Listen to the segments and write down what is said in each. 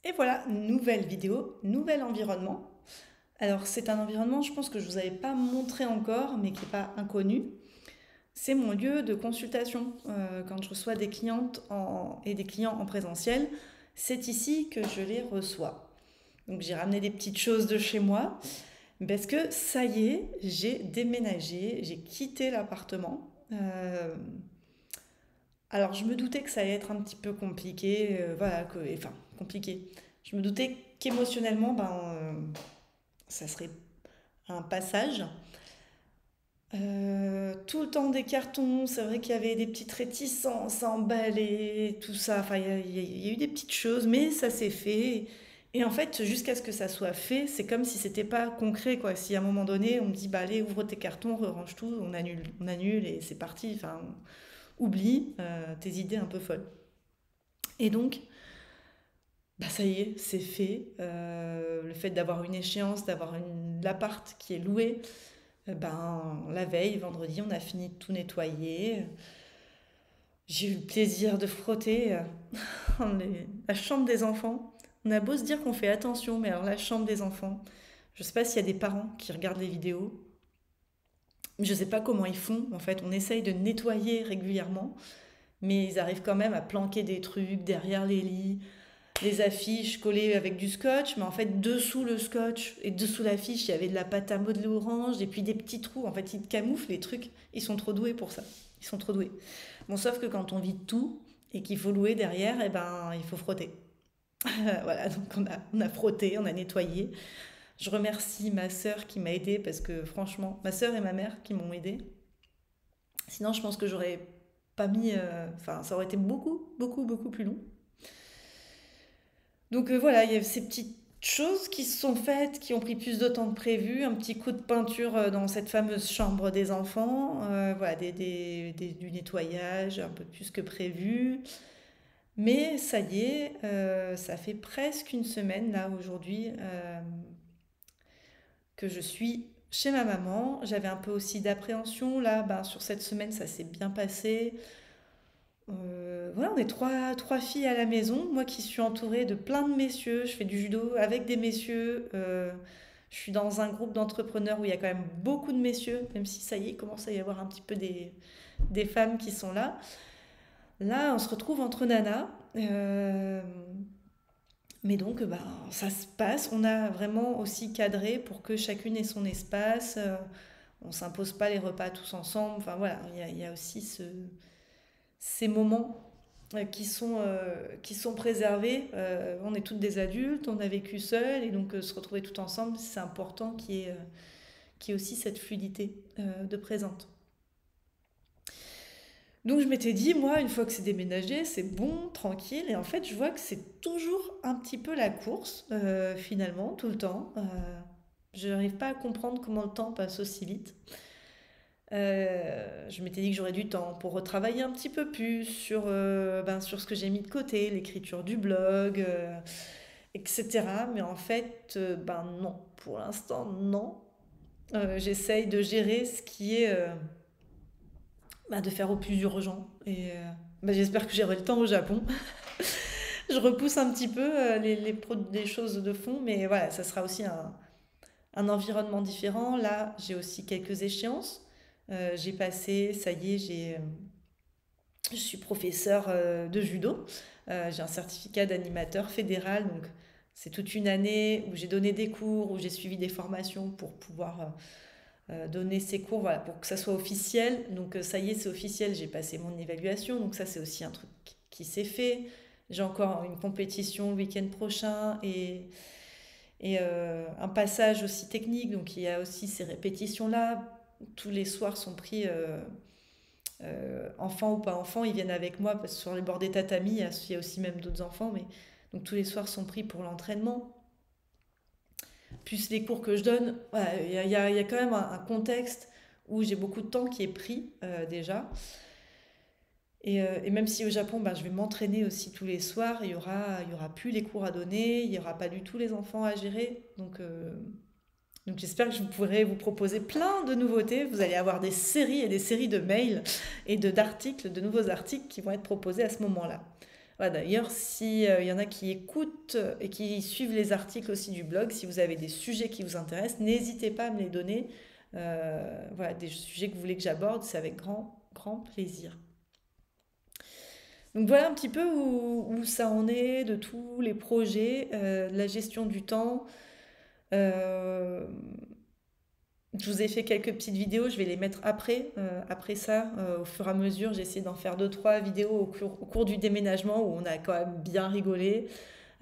Et voilà, nouvelle vidéo, nouvel environnement. Alors c'est un environnement, je pense que je ne vous avais pas montré encore, mais qui n'est pas inconnu. C'est mon lieu de consultation. Quand je reçois des clientes et des clients en présentiel, c'est ici que je les reçois. Donc j'ai ramené des petites choses de chez moi, parce que ça y est, j'ai déménagé, j'ai quitté l'appartement. Alors je me doutais que ça allait être un petit peu compliqué, enfin compliqué. Je me doutais qu'émotionnellement, ça serait un passage. Tout le temps des cartons, c'est vrai qu'il y avait des petites réticences à emballer, tout ça. Enfin, il y a eu des petites choses, mais ça s'est fait. Et en fait, jusqu'à ce que ça soit fait, c'est comme si c'était pas concret, quoi. Si à un moment donné, on me dit, bah allez, ouvre tes cartons, range tout, on annule et c'est parti. Enfin, oublie tes idées un peu folles. Et donc, bah ça y est, c'est fait. Le fait d'avoir une échéance, d'avoir l'appart qui est loué, la veille, vendredi, on a fini de tout nettoyer. J'ai eu le plaisir de frotter la chambre des enfants. On a beau se dire qu'on fait attention, mais alors la chambre des enfants, je sais pas s'il y a des parents qui regardent les vidéos. Je sais pas comment ils font. En fait, on essaye de nettoyer régulièrement, mais ils arrivent quand même à planquer des trucs derrière les lits, les affiches collées avec du scotch, mais en fait, dessous le scotch et dessous l'affiche, il y avait de la pâte à modeler orange et puis des petits trous. En fait, ils camouflent les trucs. Ils sont trop doués pour ça. Ils sont trop doués. Bon, sauf que quand on vide tout et qu'il faut louer derrière, eh ben, il faut frotter. Voilà, donc on a frotté, on a nettoyé. Je remercie ma sœur qui m'a aidée parce que franchement, ma sœur et ma mère qui m'ont aidée. Sinon, je pense que j'aurais pas mis. Enfin, ça aurait été beaucoup plus long. Donc voilà, il y a ces petites choses qui se sont faites, qui ont pris plus de temps que prévu. Un petit coup de peinture dans cette fameuse chambre des enfants. Voilà, du nettoyage un peu plus que prévu. Mais ça y est, ça fait presque une semaine là aujourd'hui que je suis chez ma maman. J'avais un peu aussi d'appréhension là, sur cette semaine ça s'est bien passé. Voilà, on est trois filles à la maison. Moi qui suis entourée de plein de messieurs, je fais du judo avec des messieurs. Je suis dans un groupe d'entrepreneurs où il y a quand même beaucoup de messieurs, même si ça y est, il commence à y avoir un petit peu des femmes qui sont là. Là, on se retrouve entre nanas. Mais donc, ça se passe. On a vraiment aussi cadré pour que chacune ait son espace. On ne s'impose pas les repas tous ensemble. Enfin voilà, il y a aussi ces moments qui sont préservés. On est toutes des adultes, on a vécu seul, et donc se retrouver tout ensemble, c'est important qu'il y ait aussi cette fluidité de présente. Donc je m'étais dit, moi, une fois que c'est déménagé, c'est bon, tranquille, et en fait, je vois que c'est toujours un petit peu la course, finalement, tout le temps. Je n'arrive pas à comprendre comment le temps passe aussi vite. Je m'étais dit que j'aurais du temps pour retravailler un petit peu plus sur ce que j'ai mis de côté, l'écriture du blog, etc. Mais en fait, non. Pour l'instant, non. J'essaye de gérer ce qui est de faire au plus urgent. Et j'espère que j'aurai le temps au Japon. Je repousse un petit peu les choses de fond, mais voilà, ça sera aussi un environnement différent. Là, j'ai aussi quelques échéances. J'ai passé, ça y est, je suis professeur de judo. J'ai un certificat d'animateur fédéral, donc c'est toute une année où j'ai donné des cours, où j'ai suivi des formations pour pouvoir donner ces cours, voilà, pour que ça soit officiel. Donc ça y est, c'est officiel, j'ai passé mon évaluation, donc ça c'est aussi un truc qui s'est fait. J'ai encore une compétition le week-end prochain et un passage aussi technique, donc il y a aussi ces répétitions-là. Tous les soirs sont pris enfants ou pas enfants, ils viennent avec moi parce que sur les bords des tatamis, il y a aussi même d'autres enfants, mais donc tous les soirs sont pris pour l'entraînement. Plus les cours que je donne, voilà, il y a quand même un contexte où j'ai beaucoup de temps qui est pris déjà. Et même si au Japon, je vais m'entraîner aussi tous les soirs, il y aura plus les cours à donner, il n'y aura pas du tout les enfants à gérer. Donc j'espère que je pourrai vous proposer plein de nouveautés. Vous allez avoir des séries et des séries de mails et d'articles, de nouveaux articles qui vont être proposés à ce moment-là. Voilà, d'ailleurs, si il y en a qui écoutent et qui suivent les articles aussi du blog, si vous avez des sujets qui vous intéressent, n'hésitez pas à me les donner. Voilà, des sujets que vous voulez que j'aborde, c'est avec grand, grand plaisir. Donc voilà un petit peu où ça en est de tous les projets, de la gestion du temps. Euh, je vous ai fait quelques petites vidéos, je vais les mettre après ça, au fur et à mesure. J'ai essayé d'en faire deux, trois vidéos au cours du déménagement où on a quand même bien rigolé,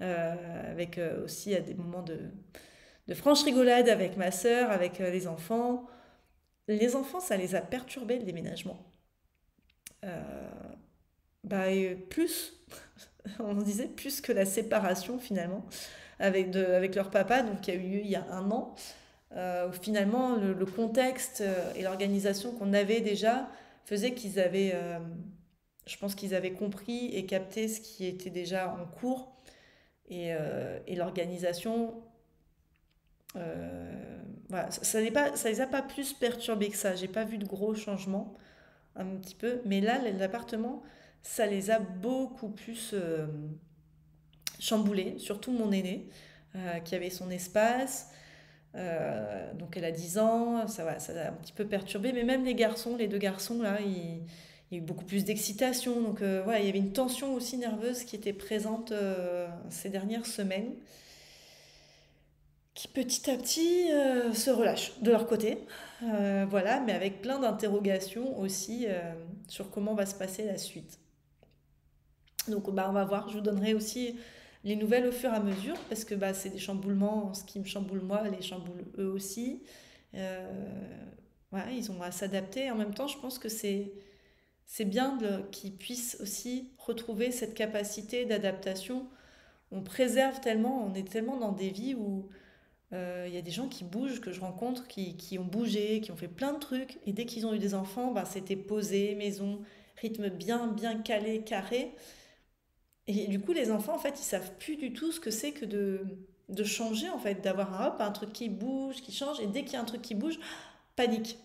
avec aussi à des moments de franche rigolade avec ma sœur, avec les enfants. Les enfants, ça les a perturbés le déménagement. Euh, plus, on disait plus que la séparation finalement avec leur papa, donc qui a eu lieu il y a un an, où finalement le contexte et l'organisation qu'on avait déjà faisait qu'ils avaient, je pense qu'ils avaient compris et capté ce qui était déjà en cours et l'organisation. Voilà, ça les a pas plus perturbés que ça. J'ai pas vu de gros changements, un petit peu, mais là l'appartement, ça les a beaucoup plus chamboulés, surtout mon aîné, qui avait son espace. Donc elle a 10 ans, ça l'a un petit peu perturbé, mais même les garçons, les deux garçons, là, il y a eu beaucoup plus d'excitation. Donc voilà, il y avait une tension aussi nerveuse qui était présente ces dernières semaines, qui petit à petit se relâche de leur côté. Voilà, mais avec plein d'interrogations aussi sur comment va se passer la suite. Donc bah, on va voir, je vous donnerai aussi les nouvelles au fur et à mesure, parce que bah, c'est des chamboulements, ce qui me chamboule moi, les chamboule eux aussi. Euh, voilà, ils ont à s'adapter. En même temps, je pense que c'est bien qu'ils puissent aussi retrouver cette capacité d'adaptation. On préserve tellement, on est tellement dans des vies où il y a des gens qui bougent, que je rencontre, qui ont bougé, qui ont fait plein de trucs, et dès qu'ils ont eu des enfants, bah, c'était posé, maison, rythme bien, bien calé, carré. Et du coup, les enfants, en fait, ils savent plus du tout ce que c'est que de changer, en fait, d'avoir un truc qui bouge, qui change, et dès qu'il y a un truc qui bouge, panique.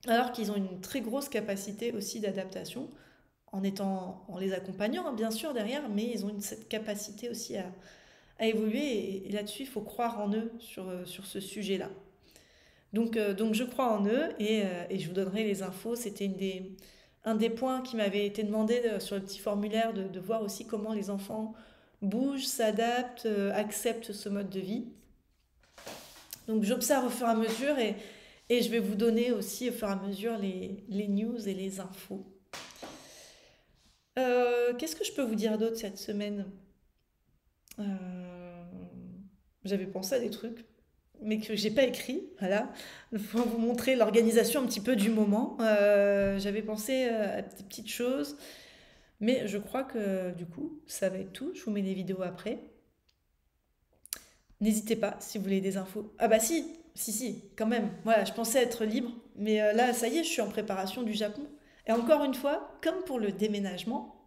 Alors qu'ils ont une très grosse capacité aussi d'adaptation, en les accompagnant, hein, bien sûr, derrière, mais ils ont cette capacité aussi à évoluer, et là-dessus, il faut croire en eux sur ce sujet-là. Donc je crois en eux, et je vous donnerai les infos. C'était un des points qui m'avait été demandé sur le petit formulaire, de voir aussi comment les enfants bougent, s'adaptent, acceptent ce mode de vie. Donc j'observe au fur et à mesure, et je vais vous donner aussi au fur et à mesure les news et les infos. Qu'est-ce que je peux vous dire d'autre cette semaine? Euh, J'avais pensé à des trucs, mais que j'ai pas écrit, voilà, pour vous montrer l'organisation un petit peu du moment. J'avais pensé à des petites choses, mais je crois que du coup, ça va être tout. Je vous mets des vidéos après. N'hésitez pas si vous voulez des infos. Ah bah si, quand même. Voilà, je pensais être libre, mais là, ça y est, je suis en préparation du Japon. Et encore une fois, comme pour le déménagement,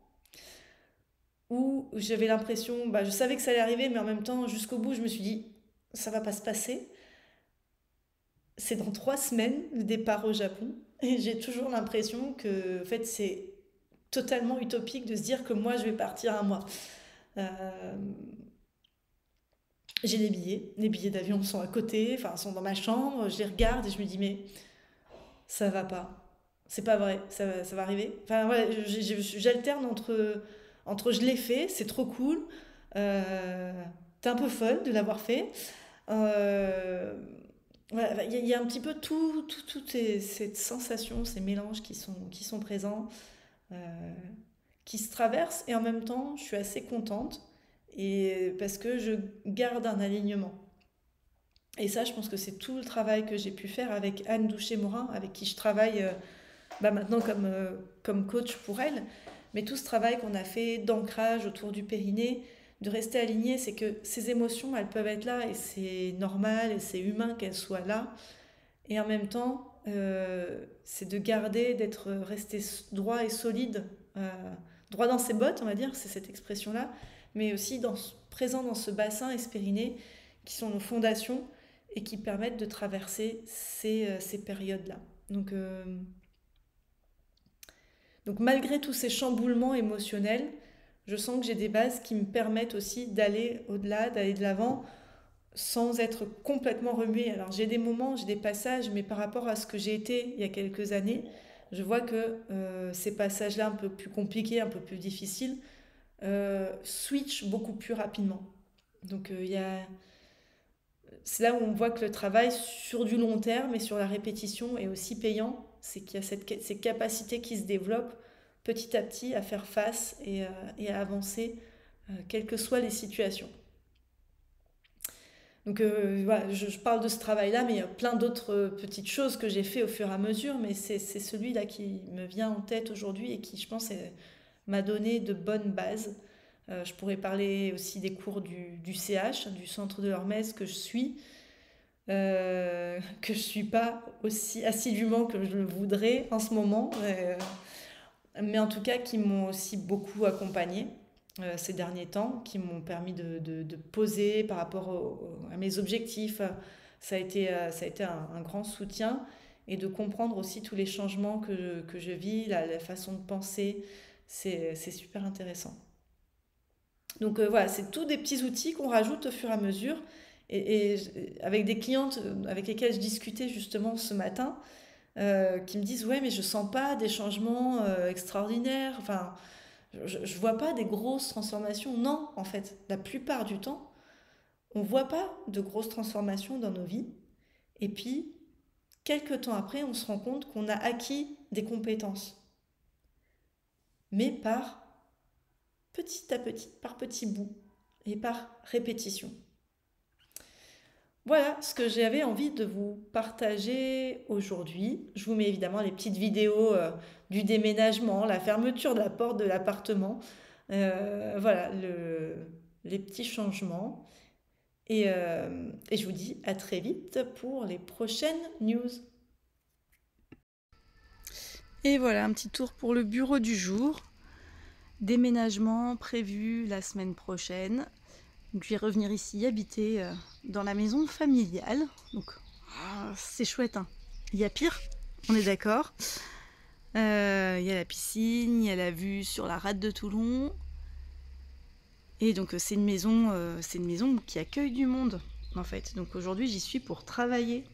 où j'avais l'impression, bah, je savais que ça allait arriver, mais en même temps, jusqu'au bout, je me suis dit, ça va pas se passer. C'est dans 3 semaines le départ au Japon. Et j'ai toujours l'impression que en fait, c'est totalement utopique de se dire que moi, je vais partir un mois. Euh, j'ai les billets d'avion sont à côté, enfin, sont dans ma chambre, je les regarde et je me dis, mais ça va pas. C'est pas vrai, ça va arriver. Enfin, ouais, j'alterne entre je l'ai fait, c'est trop cool, euh, t'es un peu folle de l'avoir fait. Euh, voilà, il y a un petit peu toutes ces sensations, ces mélanges qui sont présents, euh, qui se traversent, et en même temps, je suis assez contente, et parce que je garde un alignement. Et ça, je pense que c'est tout le travail que j'ai pu faire avec Anne Douché-Morin, avec qui je travaille bah maintenant comme coach pour elle. Mais tout ce travail qu'on a fait d'ancrage autour du périnée, de rester aligné, c'est que ces émotions, elles peuvent être là, et c'est normal et c'est humain qu'elles soient là. Et en même temps, c'est de garder, d'être resté droit et solide, euh, droit dans ses bottes, on va dire, c'est cette expression-là, mais aussi présent dans ce bassin espériné, qui sont nos fondations et qui permettent de traverser ces périodes-là. Donc, donc malgré tous ces chamboulements émotionnels, je sens que j'ai des bases qui me permettent aussi d'aller au-delà, d'aller de l'avant, sans être complètement remuée. Alors j'ai des moments, j'ai des passages, mais par rapport à ce que j'ai été il y a quelques années, je vois que ces passages-là un peu plus compliqués, un peu plus difficiles, switch beaucoup plus rapidement. Donc c'est là où on voit que le travail sur du long terme et sur la répétition est aussi payant. C'est qu'il y a ces capacités qui se développent petit à petit à faire face et à avancer, quelles que soient les situations. Donc voilà, je parle de ce travail-là, mais il y a plein d'autres petites choses que j'ai fait au fur et à mesure, mais c'est celui-là qui me vient en tête aujourd'hui et qui, je pense, m'a donné de bonnes bases. Je pourrais parler aussi des cours du CH, du Centre de l'Hormèse que je suis pas aussi assidûment que je le voudrais en ce moment, mais en tout cas qui m'ont aussi beaucoup accompagnée ces derniers temps, qui m'ont permis de poser par rapport à mes objectifs. Ça a été un grand soutien et de comprendre aussi tous les changements que je vis, la façon de penser, c'est super intéressant. Donc voilà, c'est tous des petits outils qu'on rajoute au fur et à mesure. Avec des clientes avec lesquelles je discutais justement ce matin, qui me disent ouais mais je sens pas des changements extraordinaires, enfin je vois pas des grosses transformations. Non, en fait, la plupart du temps, on voit pas de grosses transformations dans nos vies. Et puis, quelques temps après, on se rend compte qu'on a acquis des compétences. Mais petit à petit, par petits bouts et par répétition. Voilà ce que j'avais envie de vous partager aujourd'hui. Je vous mets évidemment les petites vidéos du déménagement, la fermeture de la porte de l'appartement. Voilà, les petits changements. Et je vous dis à très vite pour les prochaines news. Et voilà, un petit tour pour le bureau du jour. Déménagement prévu la semaine prochaine. Donc, je vais revenir ici habiter dans la maison familiale. Donc c'est chouette, hein. Il y a pire, on est d'accord. Il y a la piscine, il y a la vue sur la rade de Toulon. Et donc c'est une maison qui accueille du monde en fait. Donc aujourd'hui j'y suis pour travailler.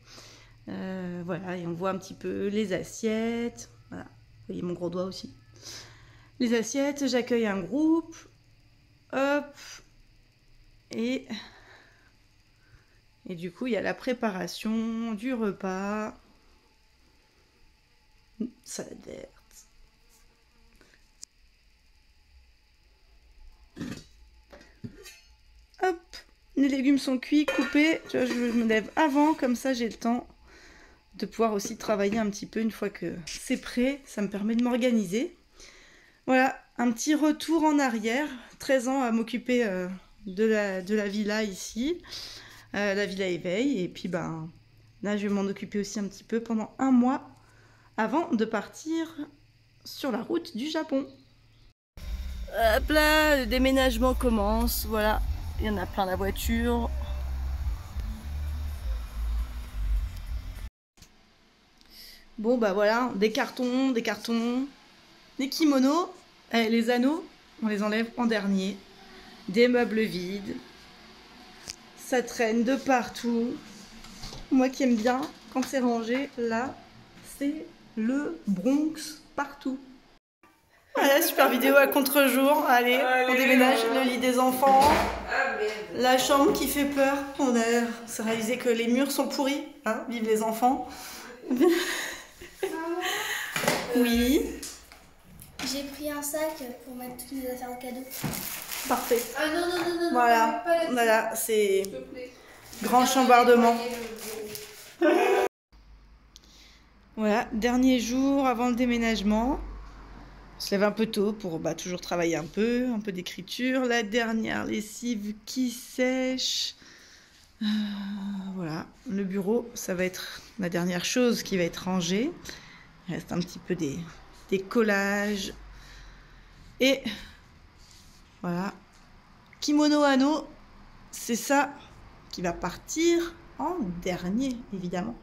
Voilà, et on voit un petit peu les assiettes. Voilà, vous voyez mon gros doigt aussi. Les assiettes, j'accueille un groupe. Hop. Et du coup, il y a la préparation du repas. Salade verte. Hop, les légumes sont cuits, coupés. Tu vois, je me lève avant, comme ça j'ai le temps de pouvoir aussi travailler un petit peu une fois que c'est prêt. Ça me permet de m'organiser. Voilà, un petit retour en arrière. 13 ans à m'occuper de la villa ici. La villa éveil. Et puis ben là, je vais m'en occuper aussi un petit peu pendant un mois avant de partir sur la route du Japon. Hop là, le déménagement commence. Voilà, il y en a plein la voiture. Bon bah voilà, des cartons, des kimonos, les anneaux, on les enlève en dernier, des meubles vides, ça traîne de partout. Moi qui aime bien quand c'est rangé, là c'est le Bronx partout. Voilà, super vidéo à contre-jour. Allez, on déménage le lit des enfants. La chambre qui fait peur. On s'est réalisé que les murs sont pourris. Hein, vive les enfants. Oui. J'ai pris un sac pour mettre toutes mes affaires de cadeau. Parfait. Ah non, non, non, non. Voilà, voilà, c'est grand chambardement. Voilà, dernier jour avant le déménagement. On se lève un peu tôt pour toujours travailler un peu d'écriture. La dernière lessive qui sèche. Voilà, le bureau, ça va être la dernière chose qui va être rangée. Il reste un petit peu des collages. Et voilà, kimono anneau, c'est ça qui va partir en dernier, évidemment.